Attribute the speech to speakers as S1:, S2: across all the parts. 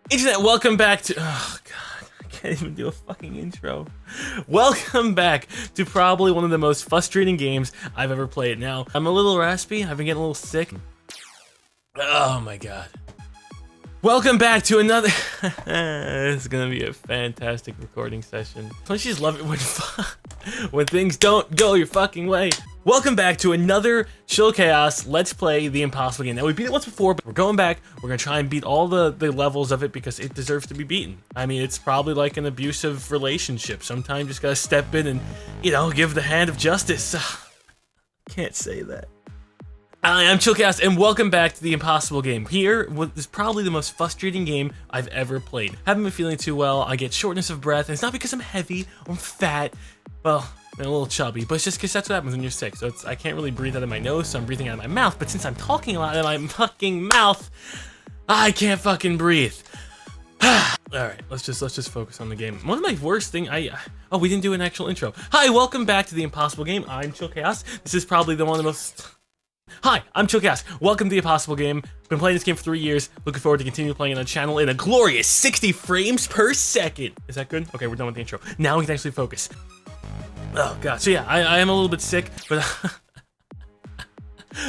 S1: Internet, welcome back to... Oh, God. I can't even do a fucking intro. Welcome back to probably one of the most frustrating games I've ever played. Now, I'm a little raspy. I've been getting a little sick. Oh, my God. Welcome back to another... This is going to be a fantastic recording session. Don't you just love it when things don't go your fucking way? Welcome back to another ChilledChaos Let's Play the Impossible game. Now, we beat it once before, but we're going back. We're going to try and beat all the levels of it because it deserves to be beaten. I mean, it's probably like an abusive relationship. Sometimes you just got to step in and, you know, give the hand of justice. Can't say that. I am ChilledChaos, and welcome back to the Impossible game. Here, what is probably the most frustrating game I've ever played. Haven't been feeling too well. I get shortness of breath, and it's not because I'm heavy or I'm fat. Well, I'm a little chubby, but it's just because that's what happens when you're sick. So I can't really breathe out of my nose, so I'm breathing out of my mouth. But since I'm talking a lot out of my fucking mouth, I can't fucking breathe. Alright, let's just focus on the game. One of my worst things, oh, we didn't do an actual intro. Hi, welcome back to the Impossible game. I'm ChilledChaos. This is probably one of the most... Hi, I'm ChilledChaos. Welcome to the Impossible game. Been playing this game for 3 years. Looking forward to continue playing it on the channel in a glorious 60 frames per second. Is that good? Okay, we're done with the intro. Now we can actually focus. Oh god, so yeah, I am a little bit sick, but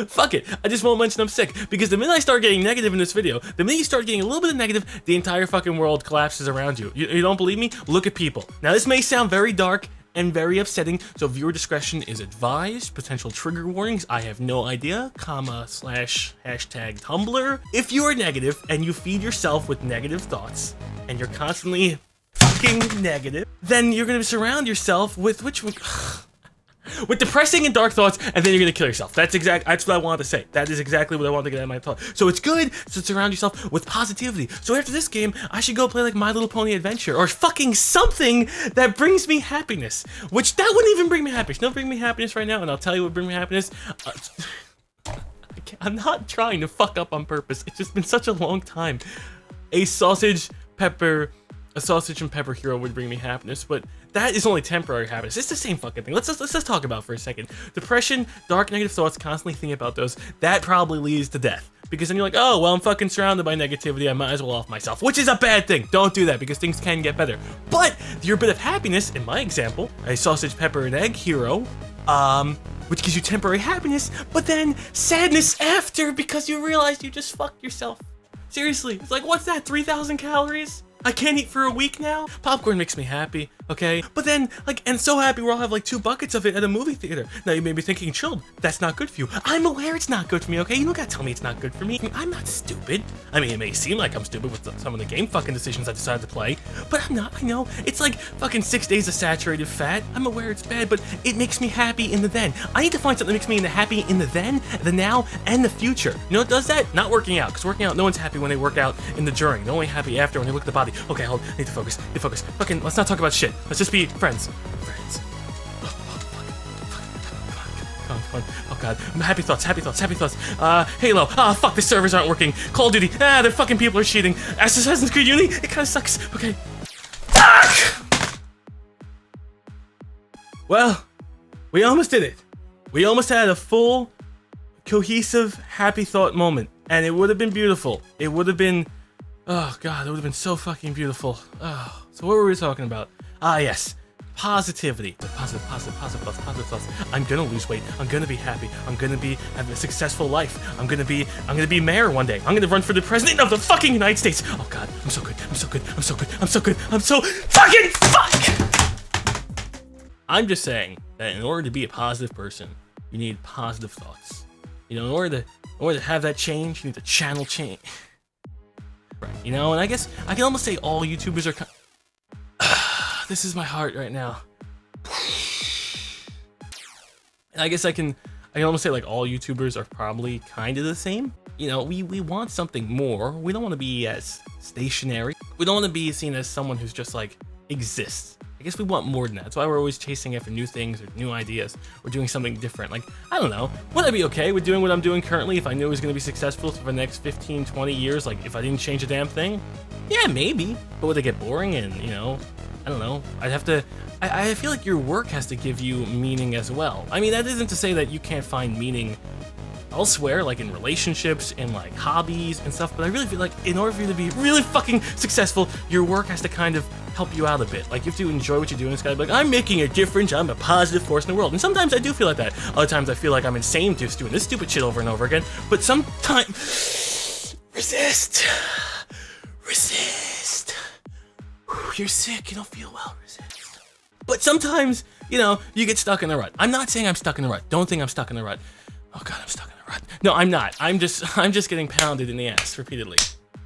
S1: fuck it, I just won't mention I'm sick, because the minute I start getting negative in this video, the minute you start getting a little bit of negative, the entire fucking world collapses around you. You don't believe me? Look at people. Now this may sound very dark and very upsetting, so viewer discretion is advised. Potential trigger warnings, I have no idea, /hashtag Tumblr. If you are negative and you feed yourself with negative thoughts, and you're constantly fucking negative, then you're gonna surround yourself with with depressing and dark thoughts, and then you're gonna kill yourself. That's what I wanted to say. That is exactly what I wanted to get out of my thought. So it's good to surround yourself with positivity. So after this game, I should go play like My Little Pony Adventure or fucking something that brings me happiness. Which that wouldn't even bring me happiness. No, bring me happiness right now, and I'll tell you what bring me happiness. I'm not trying to fuck up on purpose. It's just been such a long time. A sausage and pepper hero would bring me happiness, but that is only temporary happiness. It's the same fucking thing. Let's just talk about it for a second. Depression, dark negative thoughts, constantly thinking about those, that probably leads to death. Because then you're like, oh, well, I'm fucking surrounded by negativity, I might as well off myself, which is a bad thing. Don't do that, because things can get better. But your bit of happiness, in my example, a sausage, pepper, and egg hero, which gives you temporary happiness, but then sadness after because you realize you just fucked yourself. Seriously, it's like, what's that, 3,000 calories? I can't eat for a week now? Popcorn makes me happy, okay? But then, like, and so happy we'll have like 2 buckets of it at a movie theater. Now you may be thinking, Chilled, that's not good for you. I'm aware it's not good for me, okay? You don't gotta tell me it's not good for me. I'm not stupid. I mean, it may seem like I'm stupid with some of the game fucking decisions I decided to play, but I'm not, I know. It's like fucking 6 days of saturated fat. I'm aware it's bad, but it makes me happy in the then. I need to find something that makes me happy in the then, the now, and the future. You know what does that? Not working out, because working out, no one's happy when they work out in the during. They're only happy after when they look at the body. Okay, hold on. I need to focus. Fucking, let's not talk about shit. Let's just be friends. Oh, fuck. Come on. Oh, God. Happy thoughts. Halo. Ah, fuck, the servers aren't working. Call of Duty. Ah, the fucking people are cheating. Assassin's Creed Unity. It kind of sucks. Okay. Well, we almost did it. We almost had a full, cohesive, happy thought moment. And it would have been beautiful. It would have been... Oh god, it would have been so fucking beautiful. Oh, so what were we talking about? Ah yes, positivity. Positive thoughts. I'm gonna lose weight. I'm gonna be happy. I'm gonna have a successful life. I'm gonna be mayor one day. I'm gonna run for the president of the fucking United States. Oh god, I'm so good. I'm so fucking fuck! I'm just saying that in order to be a positive person, you need positive thoughts. You know, in order to have that change, you need to channel change. Right, you know, and I guess I can almost say all YouTubers are this is my heart right now. And I guess I can almost say like all YouTubers are probably kind of the same. You know, we want something more. We don't want to be as stationary. We don't want to be seen as someone who's just like exists. I guess we want more than that. That's why we're always chasing after new things or new ideas. We're doing something different. Like, I don't know. Would I be okay with doing what I'm doing currently if I knew it was going to be successful for the next 15, 20 years? Like, if I didn't change a damn thing? Yeah, maybe. But would it get boring and, you know, I don't know. I'd have to... I feel like your work has to give you meaning as well. I mean, that isn't to say that you can't find meaning elsewhere, like in relationships and like hobbies and stuff, but I really feel like in order for you to be really fucking successful, your work has to kind of help you out a bit. Like you have to enjoy what you're doing. It's gotta be like, I'm making a difference, I'm a positive force in the world. And sometimes I do feel like that. Other times I feel like I'm insane just doing this stupid shit over and over again. But sometimes resist. Whew, you're sick, you don't feel well, resist. But sometimes, you know, you get stuck in the rut. I'm not saying I'm stuck in the rut. Don't think I'm stuck in the rut. Oh God, I'm stuck in the rut. No, I'm not. I'm just getting pounded in the ass repeatedly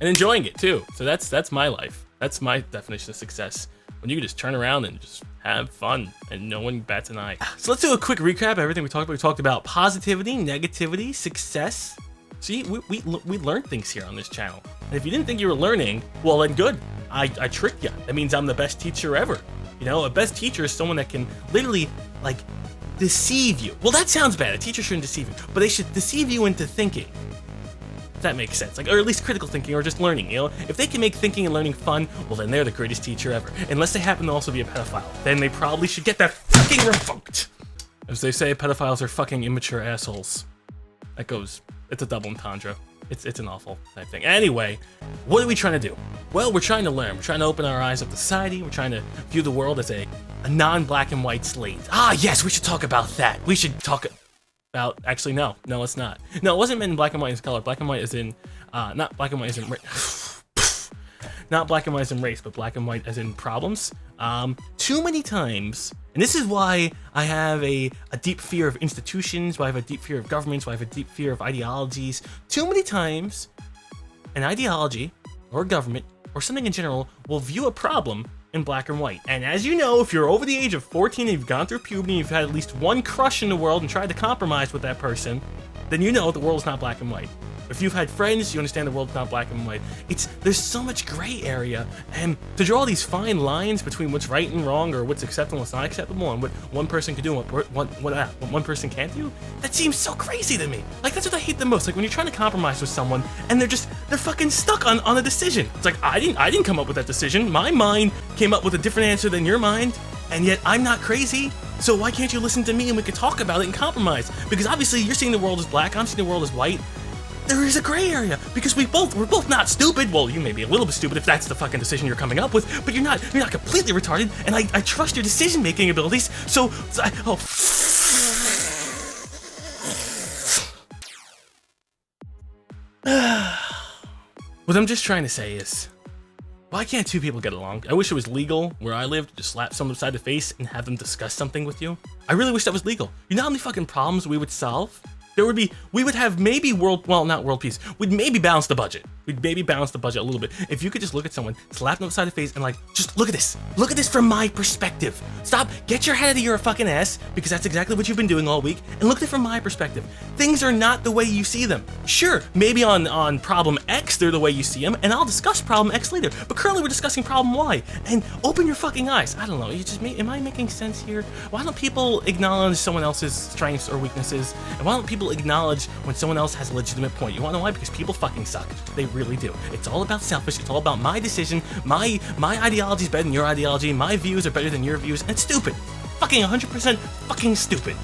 S1: and enjoying it too. So that's my life. That's my definition of success. When you can just turn around and just have fun and no one bats an eye. So let's do a quick recap of everything we talked about. We talked about positivity, negativity, success. See, we learned things here on this channel. And if you didn't think you were learning, well then good. I tricked you. That means I'm the best teacher ever. You know, a best teacher is someone that can literally like deceive you. Well, that sounds bad. A teacher shouldn't deceive you, but they should deceive you into thinking. If that makes sense. Like, or at least critical thinking or just learning, you know? If they can make thinking and learning fun, well then they're the greatest teacher ever. Unless they happen to also be a pedophile. Then they probably should get that fucking revoked. As they say, pedophiles are fucking immature assholes. That goes, it's a double entendre. It's an awful type thing. Anyway, what are we trying to do? Well, we're trying to learn. We're trying to open our eyes up to society. We're trying to view the world as a non-black and white slate. Ah, yes, we should talk about that. We should talk about, actually, no, it's not. No, it wasn't meant in black and white as color. Black and white is in, not black and white as in, not black and white as in race, but black and white as in problems. Too many times, and this is why I have a deep fear of institutions, why I have a deep fear of governments, why I have a deep fear of ideologies. Too many times, an ideology, or a government, or something in general, will view a problem in black and white. And as you know, if you're over the age of 14 and you've gone through puberty, you've had at least one crush in the world and tried to compromise with that person, then you know the world is not black and white. If you've had friends, you understand the world's not black and white. There's so much gray area, and to draw these fine lines between what's right and wrong, or what's acceptable and what's not acceptable, and what one person can do and what one person can't do, that seems so crazy to me. Like, that's what I hate the most. Like, when you're trying to compromise with someone, and they're fucking stuck on a decision. It's like, I didn't come up with that decision. My mind came up with a different answer than your mind, and yet I'm not crazy. So why can't you listen to me and we could talk about it and compromise? Because obviously you're seeing the world as black, I'm seeing the world as white. There is a gray area because we're both not stupid. Well, you may be a little bit stupid if that's the fucking decision you're coming up with, but you're not completely retarded, and I trust your decision-making abilities. So what I'm just trying to say is, why can't two people get along? I wish it was legal where I lived to just slap someone beside the face and have them discuss something with you. I really wish that was legal. You know how many fucking problems we would solve? We would have maybe not world peace. We'd maybe balance the budget. We'd maybe balance the budget a little bit. If you could just look at someone, slap them upside the face, and like, just look at this. Look at this from my perspective. Stop, get your head out of your fucking ass, because that's exactly what you've been doing all week, and look at it from my perspective. Things are not the way you see them. Sure, maybe on problem X, they're the way you see them, and I'll discuss problem X later, but currently we're discussing problem Y, and open your fucking eyes. I don't know, am I making sense here? Why don't people acknowledge someone else's strengths or weaknesses, and why don't people acknowledge when someone else has a legitimate point? You wanna know why? Because people fucking suck. They really do. It's all about selfish. It's all about my decision. My ideology is better than your ideology. My views are better than your views. And it's stupid. Fucking 100% fucking stupid.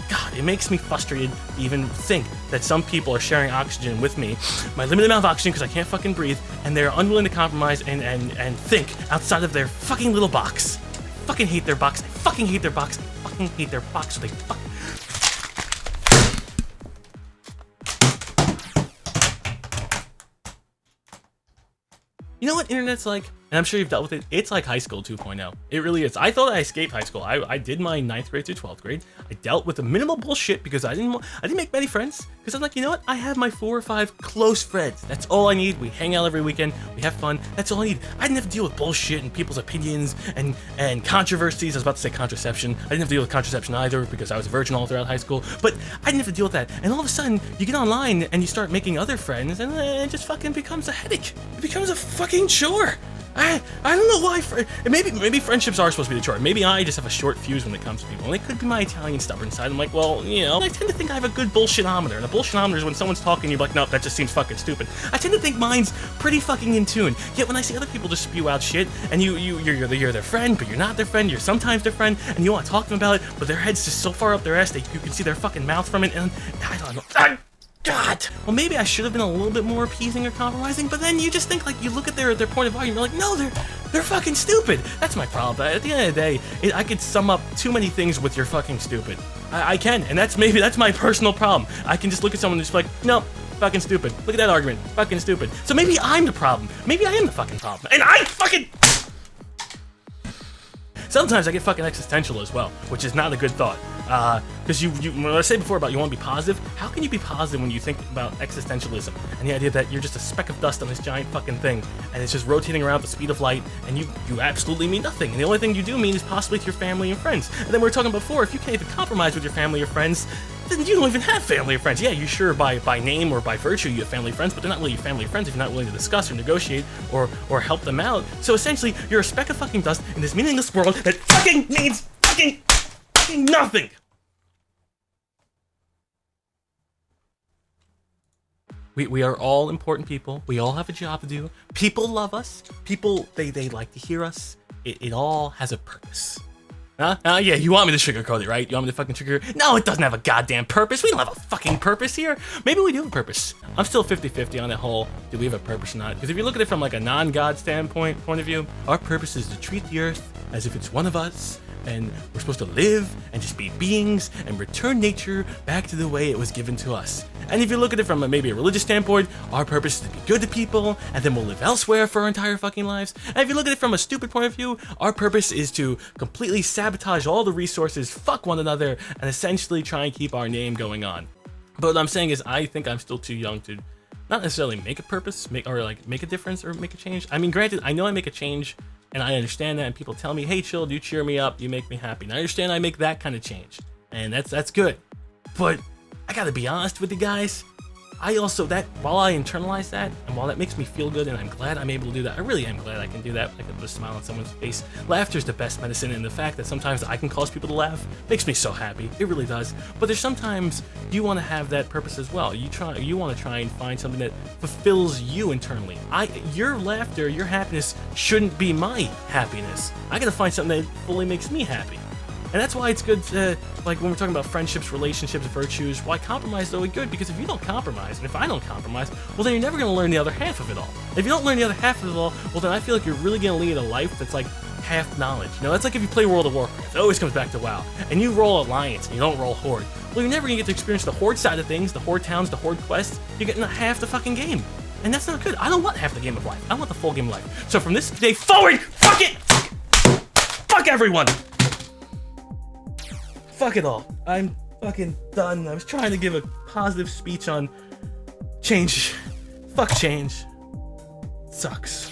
S1: God, it makes me frustrated to even think that some people are sharing oxygen with me, my limited amount of oxygen because I can't fucking breathe, and they're unwilling to compromise and think outside of their fucking little box. I fucking hate their box. I fucking hate their box. I fucking hate their box. So they fucking... You know what internet's like? And I'm sure you've dealt with it. It's like high school 2.0. It really is. I thought I escaped high school. I did my 9th grade through 12th grade. I dealt with the minimal bullshit because I didn't make many friends. Because I'm like, you know what? I have my 4 or 5 close friends. That's all I need. We hang out every weekend. We have fun. That's all I need. I didn't have to deal with bullshit and people's opinions and controversies. I was about to say contraception. I didn't have to deal with contraception either because I was a virgin all throughout high school. But I didn't have to deal with that. And all of a sudden, you get online and you start making other friends, and it just fucking becomes a headache. It becomes a fucking chore. I don't know why. Maybe friendships are supposed to be the chore. Maybe I just have a short fuse when it comes to people. And it could be my Italian stubborn side. I'm like, well, you know, I tend to think I have a good bullshitometer. And a bullshitometer is when someone's talking, you're like, nope, that just seems fucking stupid. I tend to think mine's pretty fucking in tune. Yet when I see other people just spew out shit, and you're their friend, but you're not their friend, you're sometimes their friend, and you want to talk to them about it, but their head's just so far up their ass that you can see their fucking mouth from it, and I don't know. God! Well, maybe I should have been a little bit more appeasing or compromising, but then you just think, like, you look at their point of argument, you're like, no, they're fucking stupid! That's my problem. At the end of the day, I could sum up too many things with you're fucking stupid. I can, and that's my personal problem. I can just look at someone and just be like, no, fucking stupid. Look at that argument. Fucking stupid. So maybe I'm the problem. Maybe I am the fucking problem. And I fucking... Sometimes I get fucking existential as well, which is not a good thought. Because when I said before about you want to be positive, how can you be positive when you think about existentialism and the idea that you're just a speck of dust on this giant fucking thing and it's just rotating around at the speed of light and you absolutely mean nothing, and the only thing you do mean is possibly to your family and friends. And then we were talking before, if you can't even compromise with your family or friends, then you don't even have family or friends. Yeah, you sure by name or by virtue you have family or friends, but they're not really your family or friends if you're not willing to discuss or negotiate or help them out. So essentially, you're a speck of fucking dust in this meaningless world that fucking means fucking nothing. We are all important people. We all have a job to do. People love us. People, they like to hear us. It all has a purpose. Huh? Yeah, you want me to sugarcoat it, right? You want me to fucking sugarcoat it? No, it doesn't have a goddamn purpose. We don't have a fucking purpose here. Maybe we do have a purpose. I'm still 50-50 on that whole, do we have a purpose or not? Because if you look at it from like a non-God point of view, our purpose is to treat the earth as if it's one of us, and we're supposed to live and just be beings and return nature back to the way it was given to us. And if you look at it from maybe a religious standpoint, our purpose is to be good to people, and then we'll live elsewhere for our entire fucking lives. And if you look at it from a stupid point of view, our purpose is to completely sabotage all the resources, fuck one another, and essentially try and keep our name going on. But what I'm saying is, I think I'm still too young to not necessarily make a purpose, make a difference or make a change. I mean, granted, I know I make a change, and I understand that, and people tell me, hey, Chilled, you cheer me up, you make me happy. And I understand I make that kind of change, and that's good. But I gotta be honest with you guys, I also, while I internalize that, and while that makes me feel good, and I'm glad I'm able to do that, I really am glad I can do that. I can put a smile on someone's face. Laughter is the best medicine, and the fact that sometimes I can cause people to laugh makes me so happy. It really does. But there's sometimes you want to have that purpose as well. You want to try and find something that fulfills you internally. Your laughter, your happiness shouldn't be my happiness. I gotta find something that fully makes me happy. And that's why it's good to, like when we're talking about friendships, relationships, virtues, why compromise is always good, because if you don't compromise, and if I don't compromise, well then you're never going to learn the other half of it all. If you don't learn the other half of it all, well then I feel like you're really going to lead a life that's like half knowledge. You know, that's like if you play World of Warcraft, it always comes back to WoW, and you roll Alliance, and you don't roll Horde. Well, you're never going to get to experience the Horde side of things, the Horde towns, the Horde quests. You're getting half the fucking game. And that's not good. I don't want half the game of life. I want the full game of life. So from this day forward, fuck it! Fuck everyone! Fuck it all. I'm fucking done. I was trying to give a positive speech on change. Fuck change. Sucks.